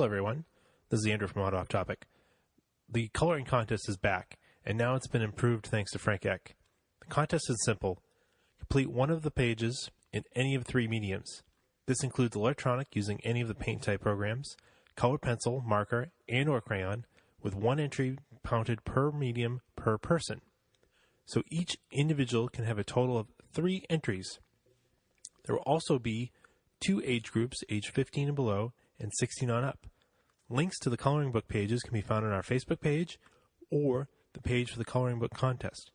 everyone. This is Andrew from Auto Off Topic. The coloring contest is back, and now it's been improved thanks to Frank Eck. The contest is simple. Complete one of the pages in any of three mediums. This includes electronic using any of the paint type programs, colored pencil, marker, and or crayon, with one entry counted per medium per person. So each individual can have a total of 3 entries. There will also be 2 age groups, age 15 and below, and 16 on up. Links to the coloring book pages can be found on our Facebook page or the page for the coloring book contest.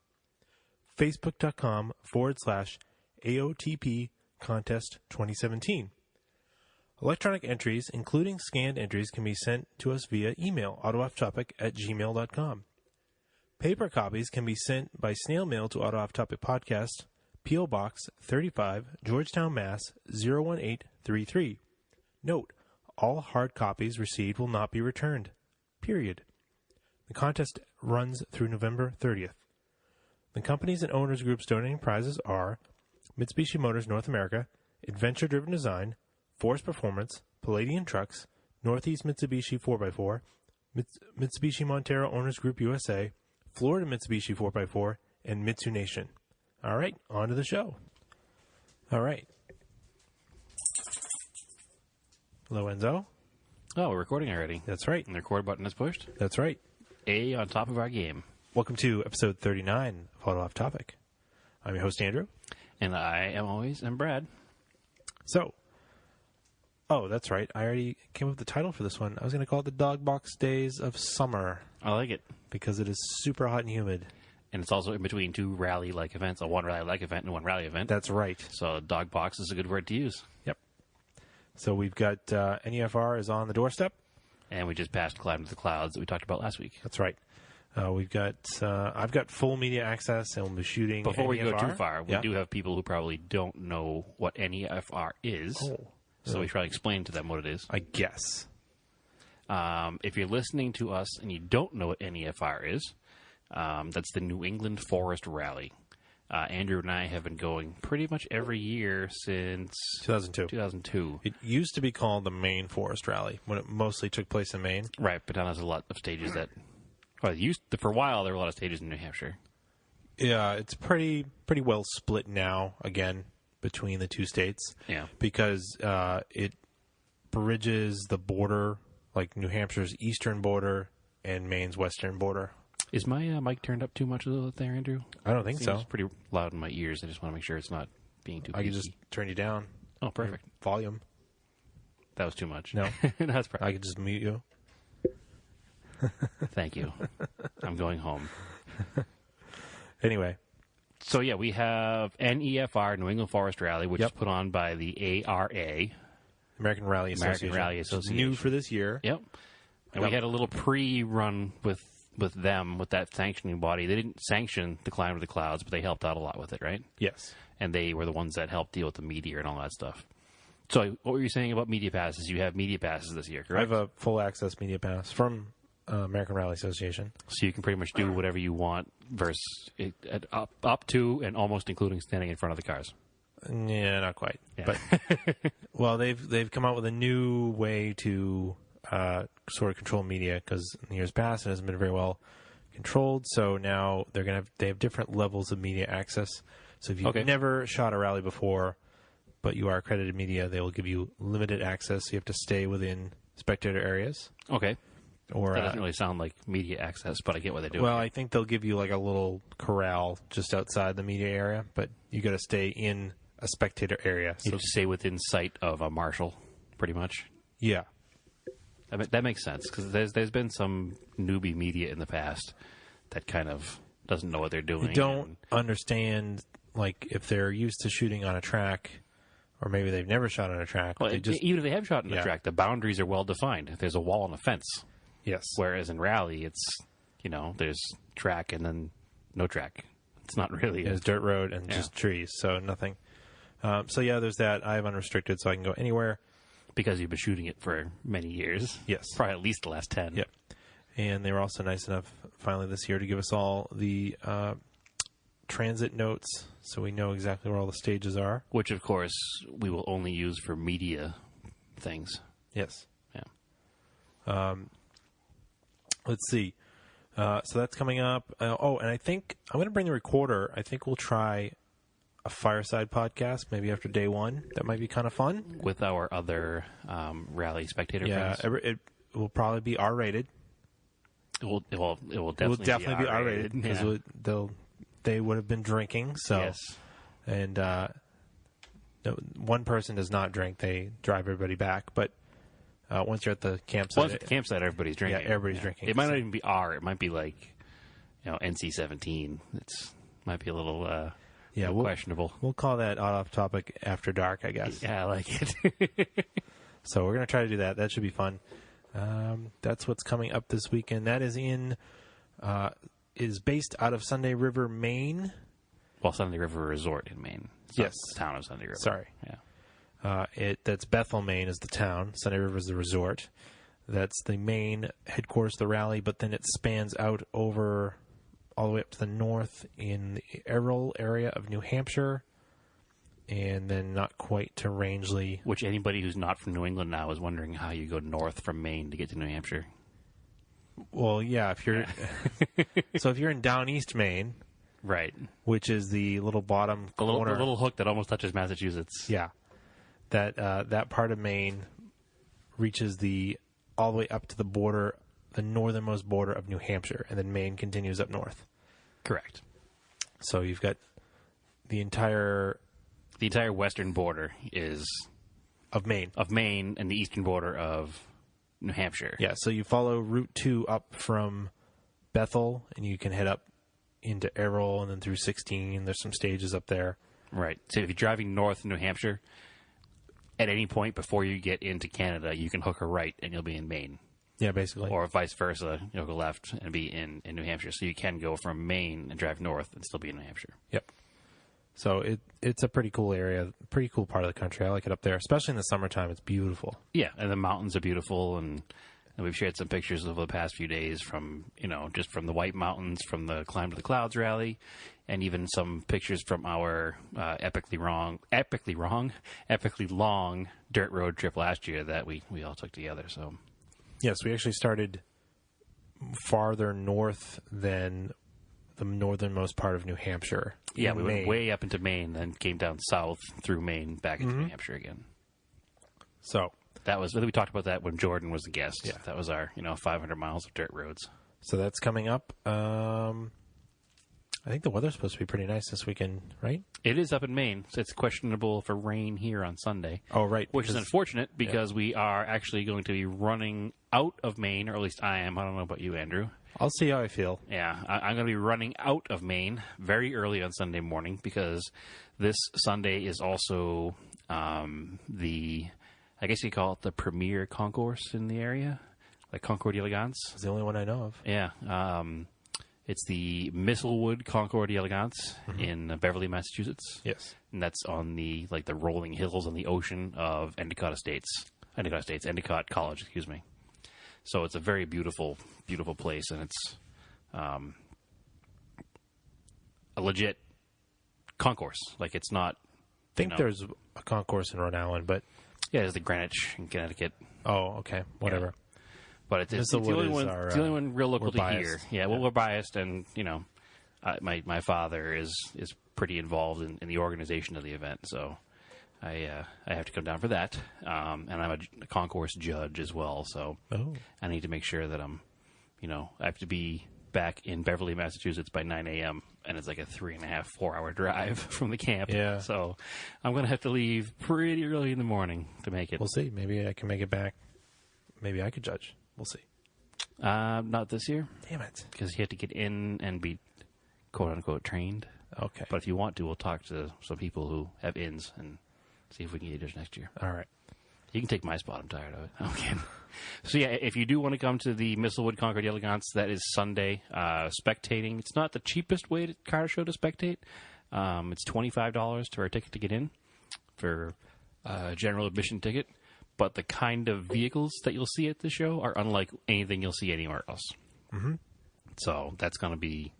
Facebook.com/AOTP Contest 2017. Electronic entries, including scanned entries, can be sent to us via email, autoofftopic@gmail.com. Paper copies can be sent by snail mail to Auto Off Topic Podcast, P.O. Box 35, Georgetown, Mass. 01833. Note, all hard copies received will not be returned. Period. The contest runs through November 30th. The companies and owners groups donating prizes are Mitsubishi Motors North America, Adventure Driven Design, Force Performance, Palladian Trucks, Northeast Mitsubishi 4x4, Mitsubishi Montero Owners Group USA, Florida Mitsubishi 4x4, and Mitsu Nation. All right, on to the show. All right. Hello, Enzo. Oh, we're recording already. That's right. And the record button is pushed. That's right. A on top of our game. Welcome to episode 39 of Auto Off Topic. I'm your host, Andrew. And I am Brad. So, that's right. I already came up with the title for this one. I was going to call it the Dog Box Days of Summer. I like it. Because it is super hot and humid. And it's also in between 2 rally-like events, one rally-like event and one rally event. That's right. So dog box is a good word to use. Yep. So we've got NEFR is on the doorstep. And we just passed Climb to the Clouds that we talked about last week. That's right. We've got I've got full media access, and we'll be shooting Before we NEFR. go too far, we do have people who probably don't know what NEFR is. So we try to explain to them what it is. I guess. If you're listening to us and you don't know what NEFR is, that's the New England Forest Rally. Andrew and I have been going pretty much every year since 2002. It used to be called the Maine Forest Rally when it mostly took place in Maine. Right, but now there's a lot of stages that... Well, for a while, there were a lot of stages in New Hampshire. Yeah, it's pretty well split now, again, between the 2 states. Yeah. Because it bridges the border, like New Hampshire's eastern border and Maine's western border. Is my mic turned up too much there, Andrew? I don't think so. It's pretty loud in my ears. I just want to make sure it's not being too peaky. I can just turn you down. Oh, perfect. Volume. That was too much. No. That's perfect. I could just mute you. Thank you. I'm going home. Anyway. So, yeah, we have NEFR, New England Forest Rally, which is put on by the ARA. American Rally Association. It's new for this year. Yep. And we had a little pre-run with them, with that sanctioning body. They didn't sanction the Climb to the Clouds, but they helped out a lot with it, right? Yes. And they were the ones that helped deal with the media and all that stuff. So what were you saying about media passes? You have media passes this year, correct? I have a full access media pass from American Rally Association. So you can pretty much do whatever you want up to and almost including standing in front of the cars. Yeah, not quite. Yeah. But well, they've come out with a new way to sort of control media, because in years past it hasn't been very well controlled. So now they have different levels of media access. So if you've never shot a rally before, but you are accredited media, they will give you limited access. You have to stay within spectator areas. Okay. Or that doesn't really sound like media access, but I get what they're doing. Well, I think they'll give you like a little corral just outside the media area, but you got to stay in a spectator area. You have to stay within sight of a marshal, pretty much. Yeah. That makes sense, because there's been some newbie media in the past that kind of doesn't know what they're doing. They don't understand, like, if they're used to shooting on a track, or maybe they've never shot on a track. Well, even if they have shot on a track, the boundaries are well defined. There's a wall and a fence. Yes. Whereas in rally, it's, there's track and then no track. It's not really. There's dirt road and just trees, so nothing. There's that. I have unrestricted, so I can go anywhere. Because you've been shooting it for many years. Yes. Probably at least the last 10. Yep. And they were also nice enough, finally this year, to give us all the transit notes, so we know exactly where all the stages are. Which, of course, we will only use for media things. Yes. Yeah. Let's see. So that's coming up. And I think I'm going to bring the recorder. I think we'll try a fireside podcast maybe after day one. That might be kind of fun. With our other rally spectator Yeah, friends. it will probably be R-rated. It will definitely be R-rated because they would have been drinking. So, yes. And no, one person does not drink. They drive everybody back. But once you're at the campsite, everybody's drinking. Yeah, everybody's drinking. It might not even be R. It might be like, NC-17. Might be a little questionable. We'll call that off topic after dark, I guess. Yeah, I like it. So we're going to try to do that. That should be fun. That's what's coming up this weekend. That is based out of Sunday River, Maine. Well, Sunday River Resort in Maine. Yes. The town of Sunday River. Sorry. Yeah. That's Bethel, Maine is the town. Sunday River is the resort. That's the main headquarters of the rally, but then it spans out over all the way up to the north in the Errol area of New Hampshire, and then not quite to Rangeley. Which anybody who's not from New England now is wondering how you go north from Maine to get to New Hampshire. Well, yeah, if you're so if you're in down east Maine, right, which is the little bottom corner, the little hook that almost touches Massachusetts. Yeah, that part of Maine reaches all the way up to the border, the northernmost border of New Hampshire, and then Maine continues up north. Correct. So you've got the entire western border is of Maine, and the eastern border of New Hampshire. Yeah, so you follow Route 2 up from Bethel, and you can head up into Errol and then through 16. There's some stages up there. Right. So if you're driving north in New Hampshire, at any point before you get into Canada, you can hook a right and you'll be in Maine. Yeah, basically. Or vice versa, you'll go left and be in New Hampshire. So you can go from Maine and drive north and still be in New Hampshire. Yep. So it's a pretty cool area, pretty cool part of the country. I like it up there, especially in the summertime. It's beautiful. Yeah, and the mountains are beautiful, and we've shared some pictures over the past few days from, just from the White Mountains, from the Climb to the Clouds rally, and even some pictures from our epically long dirt road trip last year that we all took together. So, yes, we actually started farther north than the northernmost part of New Hampshire. Yeah, we went way up into Maine, then came down south through Maine back into New Hampshire again. So we talked about that when Jordan was the guest. Yeah. That was our 500 miles of dirt roads. So that's coming up. I think the weather's supposed to be pretty nice this weekend, right? It is up in Maine. So it's questionable for rain here on Sunday. Oh, right. Which is unfortunate because we are actually going to be running out of Maine, or at least I am. I don't know about you, Andrew. I'll see how I feel. Yeah, I'm going to be running out of Maine very early on Sunday morning because this Sunday is also I guess you call it the premier concourse in the area, like Concours d'Elegance. It's the only one I know of. Yeah. It's the Mistlewood Concours d'Elegance in Beverly, Massachusetts. Yes. And that's on the rolling hills on the ocean of Endicott College, excuse me. So it's a very beautiful, beautiful place, and it's a legit concourse. Like, it's not... I think there's a concourse in Rhode Island, but... Yeah, there's the Greenwich in Connecticut. Oh, okay. Whatever. Yeah. But it's the only one real local to here. Yeah, well, we're biased, and, my father is pretty involved in the organization of the event, so... I have to come down for that, and I'm a concourse judge as well, so I need to make sure that I have to be back in Beverly, Massachusetts by 9 a.m., and it's like a 3.5, 4-hour drive from the camp. Yeah. So I'm going to have to leave pretty early in the morning to make it. We'll see. Maybe I can make it back. Maybe I could judge. We'll see. Not this year. Damn it. Because you have to get in and be quote-unquote trained. Okay. But if you want to, we'll talk to some people who have ins and see if we can get yours next year. All right. You can take my spot. I'm tired of it. Okay. So, yeah, if you do want to come to the Mistlewood Concours d'Elegance, that is Sunday. Spectating. It's not the cheapest car show to spectate. It's $25 for a ticket to get in for a general admission ticket. But the kind of vehicles that you'll see at the show are unlike anything you'll see anywhere else. Mm-hmm. So that's going to be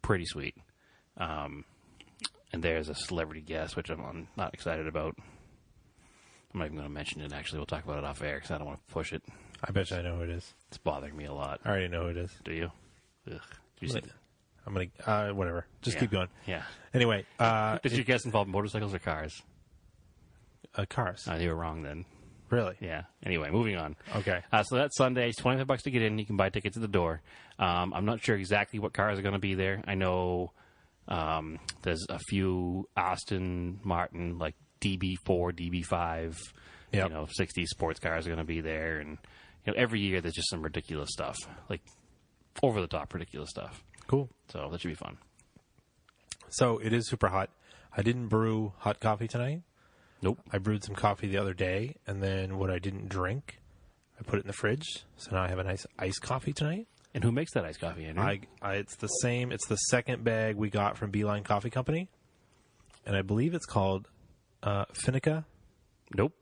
pretty sweet. And there's a celebrity guest, which I'm not excited about. I'm not even going to mention it, actually. We'll talk about it off air because I don't want to push it. I bet you I know who it is. It's bothering me a lot. I already know who it is. Do you? Ugh. Do you see? I'm gonna whatever. Just keep going. Yeah. Anyway, Did your guess involve motorcycles or cars? Cars. You were wrong then. Really? Yeah. Anyway, moving on. Okay. So that's Sunday. It's $25 to get in. You can buy tickets at the door. I'm not sure exactly what cars are going to be there. I know there's a few Aston Martin, like DB4, DB5, 60 sports cars are going to be there. And every year there's just some ridiculous stuff, like over-the-top ridiculous stuff. Cool. So that should be fun. So it is super hot. I didn't brew hot coffee tonight. Nope. I brewed some coffee the other day, and then what I didn't drink, I put it in the fridge. So now I have a nice iced coffee tonight. And who makes that iced coffee, Andrew? It's the same. It's the second bag we got from Beeline Coffee Company, and I believe it's called Finca. Nope.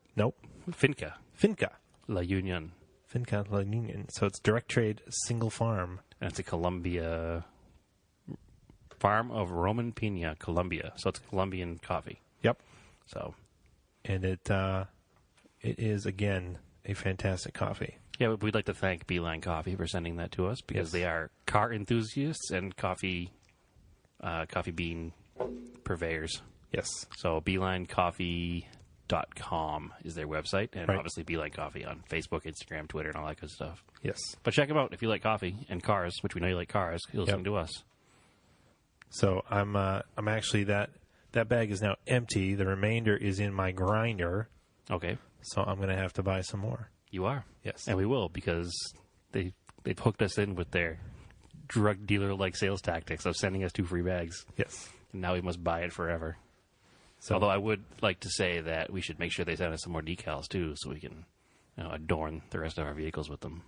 Finca. Finca. La Union. Finca La Union. So it's direct trade, single farm. And it's a Colombia farm of Roman Pina, Colombia. So it's Colombian coffee. Yep. So, and it is again a fantastic coffee. Yeah, we'd like to thank Beeline Coffee for sending that to us because they are car enthusiasts and coffee bean purveyors. Yes. So BeelineCoffee.com is their website, and obviously Beeline Coffee on Facebook, Instagram, Twitter, and all that good stuff. Yes. But check them out if you like coffee and cars, which we know you like cars. You'll listen to us. So I'm actually that bag is now empty. The remainder is in my grinder. Okay. So I'm going to have to buy some more. You are. Yes. And we will because they've hooked us in with their drug dealer-like sales tactics of sending us 2 free bags. Yes. And now we must buy it forever. So, although I would like to say that we should make sure they send us some more decals, too, so we can adorn the rest of our vehicles with them.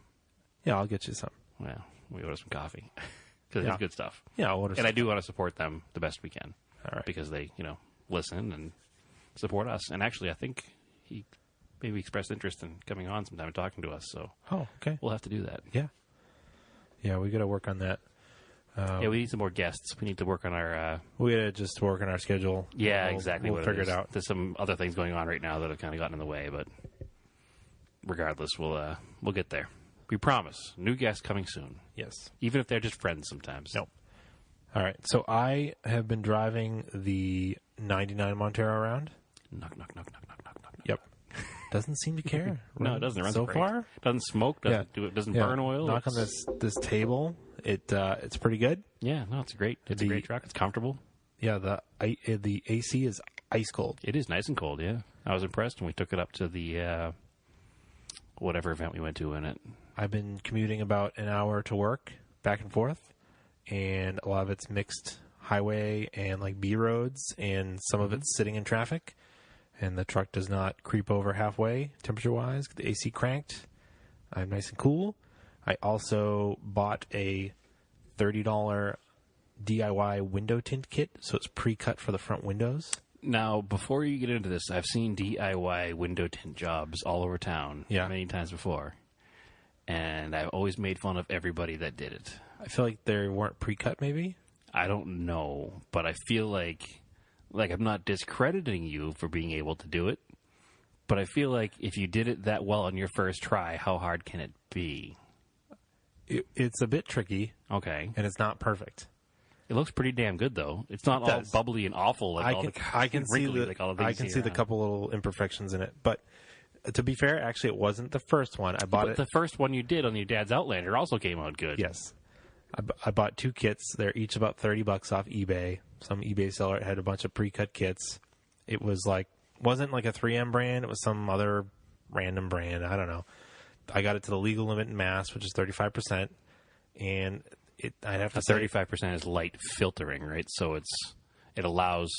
Yeah, I'll get you some. Well, we order some coffee because it's good stuff. Yeah, I'll order some. And I do want to support them the best we can. All right. Because they, listen and support us. And actually, I think he maybe expressed interest in coming on sometime and talking to us. So okay. We'll have to do that. Yeah. Yeah, we got to work on that. We need some more guests. We need to work on our... we got to just work on our schedule. Yeah, exactly. We'll figure it out. There's some other things going on right now that have kind of gotten in the way, but regardless, we'll get there. We promise. New guests coming soon. Yes. Even if they're just friends sometimes. Nope. All right. So I have been driving the 99 Montero around. Knock, knock, knock, knock, knock, knock, knock. Yep. Doesn't seem to care. No, it doesn't. It runs so great. far. Doesn't smoke. Doesn't burn oil. Knock on this table. It's pretty good. Yeah. No, it's great. It's a great truck. It's comfortable. Yeah. The AC is ice cold. It is nice and cold. Yeah. I was impressed when we took it up to the whatever event we went to in it. I've been commuting about an hour to work, back and forth, and a lot of it's mixed highway and like B roads, and some of it's sitting in traffic. And the truck does not creep over halfway, temperature-wise. The AC cranked. I'm nice and cool. I also bought a $30 DIY window tint kit, so it's pre-cut for the front windows. Now, before you get into this, I've seen DIY window tint jobs all over town many times before. And I've always made fun of everybody that did it. I feel like they weren't pre-cut, maybe? I don't know, but I feel like I'm not discrediting you for being able to do it, but I feel like if you did it that well on your first try, how hard can it be? It's a bit tricky. Okay. And it's not perfect. It looks pretty damn good, though. It's not all bubbly and awful like I can see the couple little imperfections in it, but to be fair, actually, it wasn't the first one. I bought it. The first one you did on your dad's Outlander also came out good. Yes. I bought 2 kits. They're each about $30 off eBay. Some eBay seller had a bunch of pre-cut kits. It was wasn't like a 3M brand. It was some other random brand. I don't know. I got it to the legal limit in Mass, which is 35%. And I'd have to say 35% is light filtering, right? So it allows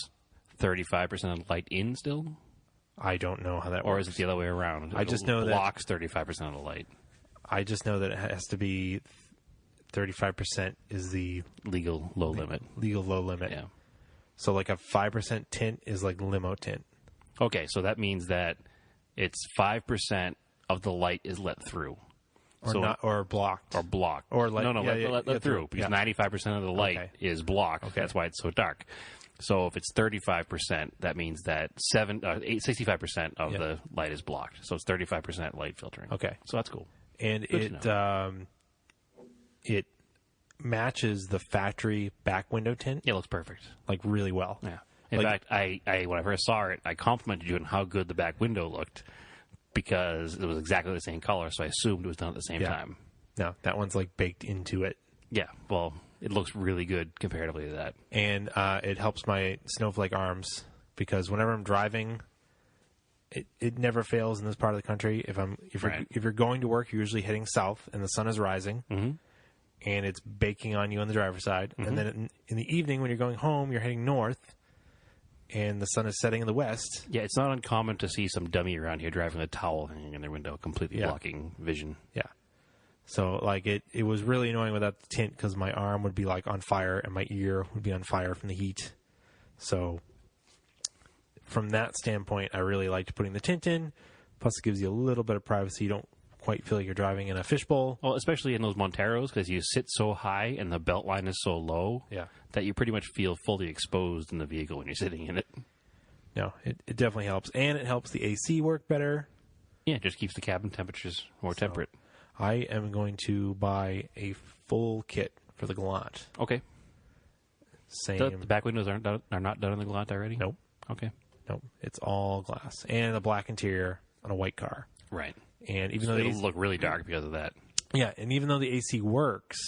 35% of light in still? I don't know how that works. Or is it the other way around? I just know that blocks 35% of the light. I just know that it has to be 35% is the legal low limit. Legal low limit. Yeah. So like a 5% tint is like limo tint. Okay, so that means that it's 5% of the light is let through. Or blocked. Or blocked. Or let through. Because 95% of the light is blocked. Okay. That's why it's so dark. So if it's 35%, that means that 65% of the light is blocked. So it's 35% light filtering. Okay. So that's cool. And it matches the factory back window tint. It looks perfect. Like really well. Yeah. In fact, I when I first saw it, I complimented you on how good the back window looked because it was exactly the same color, so I assumed it was done at the same time. No, that one's like baked into it. Yeah, well, it looks really good comparatively to that. And it helps my snowflake arms because whenever I'm driving, it never fails in this part of the country. If you're going to work, you're usually heading south and the sun is rising. Mm-hmm. And it's baking on you on the driver's side. Mm-hmm. And then in the evening when you're going home, you're heading north and the sun is setting in the west. Yeah, it's not uncommon to see some dummy around here driving a towel hanging in their window, completely blocking vision. Yeah. So, like, it was really annoying without the tint because my arm would be, like, on fire and my ear would be on fire from the heat. So, from that standpoint, I really liked putting the tint in. Plus, it gives you a little bit of privacy. You don't quite feel like you're driving in a fishbowl. Well, especially in those Monteros because you sit so high and the belt line is so low that you pretty much feel fully exposed in the vehicle when you're sitting in it. No, it definitely helps. And it helps the AC work better. Yeah, it just keeps the cabin temperatures more temperate. I am going to buy a full kit for the Galant. Okay. Same. The back windows are not done on the Galant already? Nope. Okay. Nope. It's all glass. And a black interior on a white car. Right. And even so though it'll look really dark because of that. Yeah, and even though the AC works,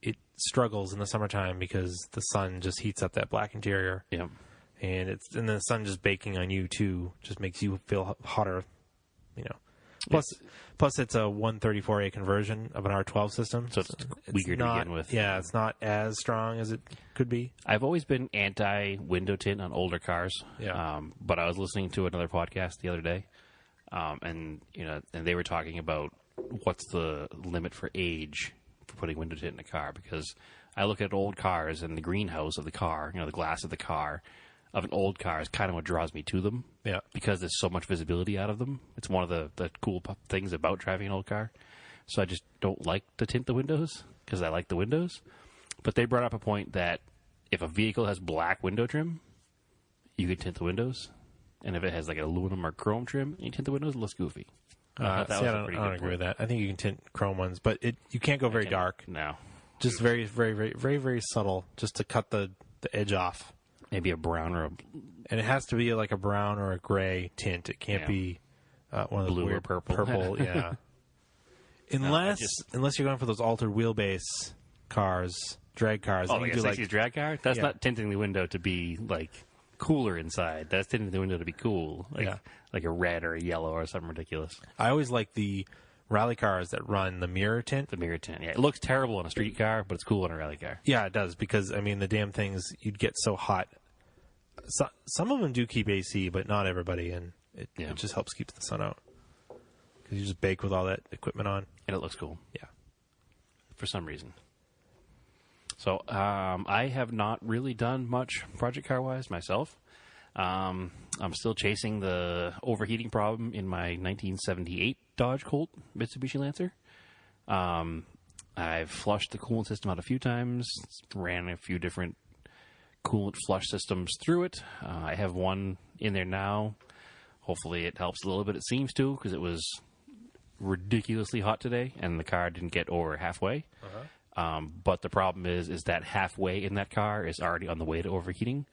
it struggles in the summertime because the sun just heats up that black interior. Yeah. And the sun just baking on you too just makes you feel hotter, you know. Plus, it's a 134A conversion of an R12 system. So it's weaker to begin with. Yeah, it's not as strong as it could be. I've always been anti-window tint on older cars. Yeah. But I was listening to another podcast the other day, and they were talking about what's the limit for age for putting window tint in a car. Because I look at old cars and the greenhouse of the car, the glass of the car, of an old car is kind of what draws me to them. Yeah. Because there's so much visibility out of them. It's one of the cool things about driving an old car. So I just don't like to tint the windows because I like the windows. But they brought up a point that if a vehicle has black window trim, you can tint the windows. And if it has like an aluminum or chrome trim, and you tint the windows, it looks goofy. I don't agree with that. I think you can tint chrome ones, but you can't go very dark. No. Just very, very, very, very, very subtle just to cut the edge off. Maybe a brown or and it has to be like a brown or a gray tint. It can't be one of the blue or purple. Purple, yeah. Unless you're going for those altered wheelbase cars, drag cars. Oh, like a 60s drag car? That's not tinting the window to be like cooler inside. That's tinting the window to be cool, like a red or a yellow or something ridiculous. I always like the rally cars that run the mirror tint. The mirror tint, yeah. It looks terrible on a street car, but it's cool on a rally car. Yeah, it does, because, I mean, the damn things, you'd get so hot. So, some of them do keep AC, but not everybody, and it just helps keep the sun out. Because you just bake with all that equipment on. And it looks cool. Yeah. For some reason. So, I have not really done much project car-wise myself. I'm still chasing the overheating problem in my 1978 Dodge Colt Mitsubishi Lancer. I've flushed the coolant system out a few times, ran a few different coolant flush systems through it. I have one in there now. Hopefully it helps a little bit. It seems to, because it was ridiculously hot today, and the car didn't get over halfway. But the problem is that halfway in that car is already on the way to overheating.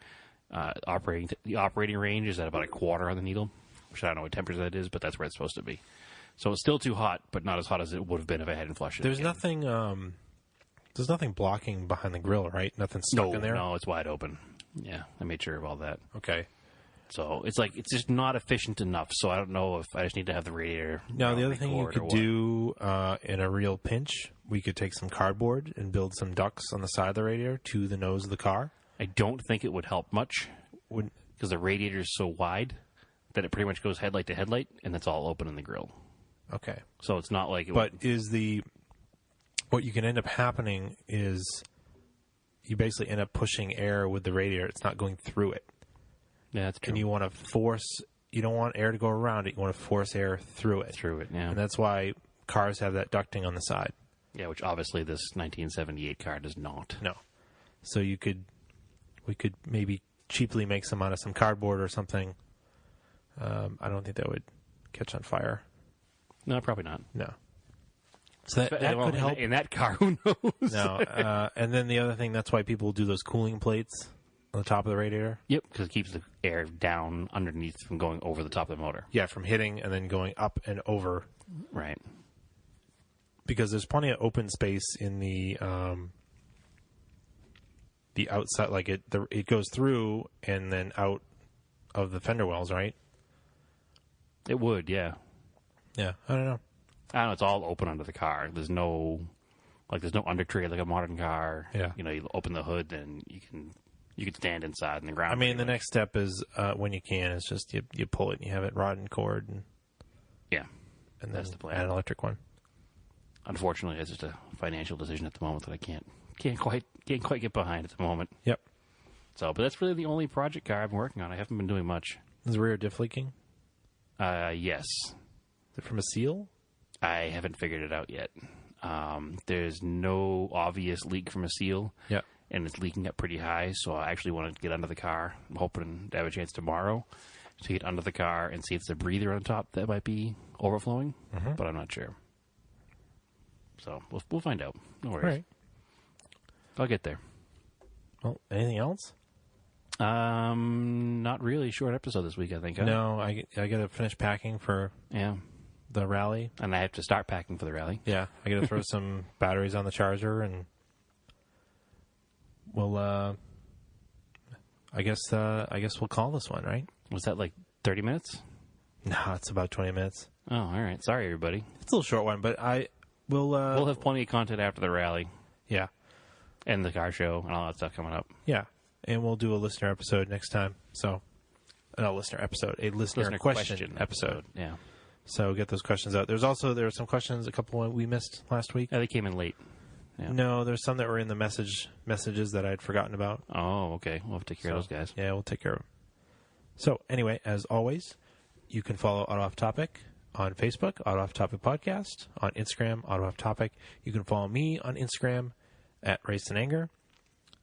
The operating range is at about a quarter on the needle, which I don't know what temperature that is, but that's where it's supposed to be. So it's still too hot, but not as hot as it would have been if I hadn't flushed it. There's nothing blocking behind the grill, right? Nothing stuck in there? No, it's wide open. Yeah, I made sure of all that. Okay. So it's just not efficient enough, so I don't know if I just need to have the radiator. Now, the other thing you could do in a real pinch, we could take some cardboard and build some ducts on the side of the radiator to the nose of the car. I don't think it would help much because the radiator is so wide that it pretty much goes headlight to headlight, and that's all open in the grill. Okay. So it's not like... what you can end up happening is you basically end up pushing air with the radiator. It's not going through it. Yeah, that's true. And you want to you don't want air to go around it. You want to force air through it. Through it, yeah. And that's why cars have that ducting on the side. Yeah, which obviously this 1978 car does not. No. So we could maybe cheaply make some out of some cardboard or something. I don't think that would catch on fire. No, probably not. No. So that could help. In that car, who knows? No, and then the other thing, that's why people do those cooling plates on the top of the radiator. Yep, because it keeps the air down underneath from going over the top of the motor. Yeah, from hitting and then going up and over. Right. Because there's plenty of open space in the outside, like it goes through and then out of the fender wells, right? It would, yeah. Yeah, I don't know. It's all open under the car. There's no undercarriage like a modern car. Yeah. You open the hood and you can stand inside in the ground. I mean, the next step is when you can is just you pull it and you have it rod and cord and that's the plan. Add an electric one. Unfortunately, it's just a financial decision at the moment that I can't quite get behind at the moment. Yep. So, but that's really the only project car I've been working on. I haven't been doing much. Is the rear diff leaking? Yes. Is it from a seal? I haven't figured it out yet. There's no obvious leak from a seal. Yeah. And it's leaking up pretty high, so I actually want to get under the car. I'm hoping to have a chance tomorrow to get under the car and see if there's a breather on top that might be overflowing, but I'm not sure. So we'll find out. No worries. Right. I'll get there. Well, anything else? Not really. Short episode this week, I think. No, I got to finish packing for the rally. And I have to start packing for the rally. Yeah, I got to throw some batteries on the charger, and we'll. I guess we'll call this one, right? Was that like 30 minutes? No, it's about 20 minutes. Oh, all right. Sorry, everybody. It's a little short one, but we'll have plenty of content after the rally. Yeah. And the car show and all that stuff coming up. Yeah. And we'll do a listener episode next time. So, not a listener episode, a listener question episode. Yeah. So get those questions out. There were some questions, a couple we missed last week. Yeah, they came in late. Yeah. No, there's some that were in the messages that I'd forgotten about. Oh, okay. We'll have to take care of those guys. Yeah, we'll take care of them. So anyway, as always, you can follow Auto Off Topic on Facebook, Auto Off Topic Podcast, on Instagram, Auto Off Topic. You can follow me on Instagram at Race and Anger.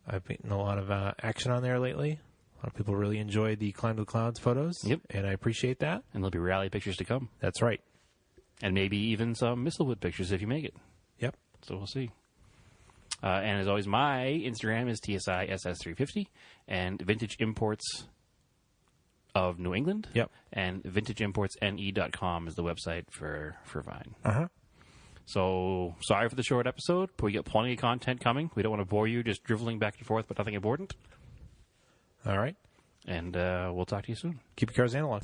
I've been a lot of action on there lately. A lot of people really enjoyed the Climb to the Clouds photos. Yep. And I appreciate that. And there'll be rally pictures to come. That's right. And maybe even some Mistlewood pictures if you make it. Yep. So we'll see. And as always, my Instagram is TSISS350 and Vintage Imports of New England. Yep. And vintageimportsne.com is the website for Vine. Uh-huh. So, sorry for the short episode, but we got plenty of content coming. We don't want to bore you just driveling back and forth, but nothing important. All right. And we'll talk to you soon. Keep your cars analog.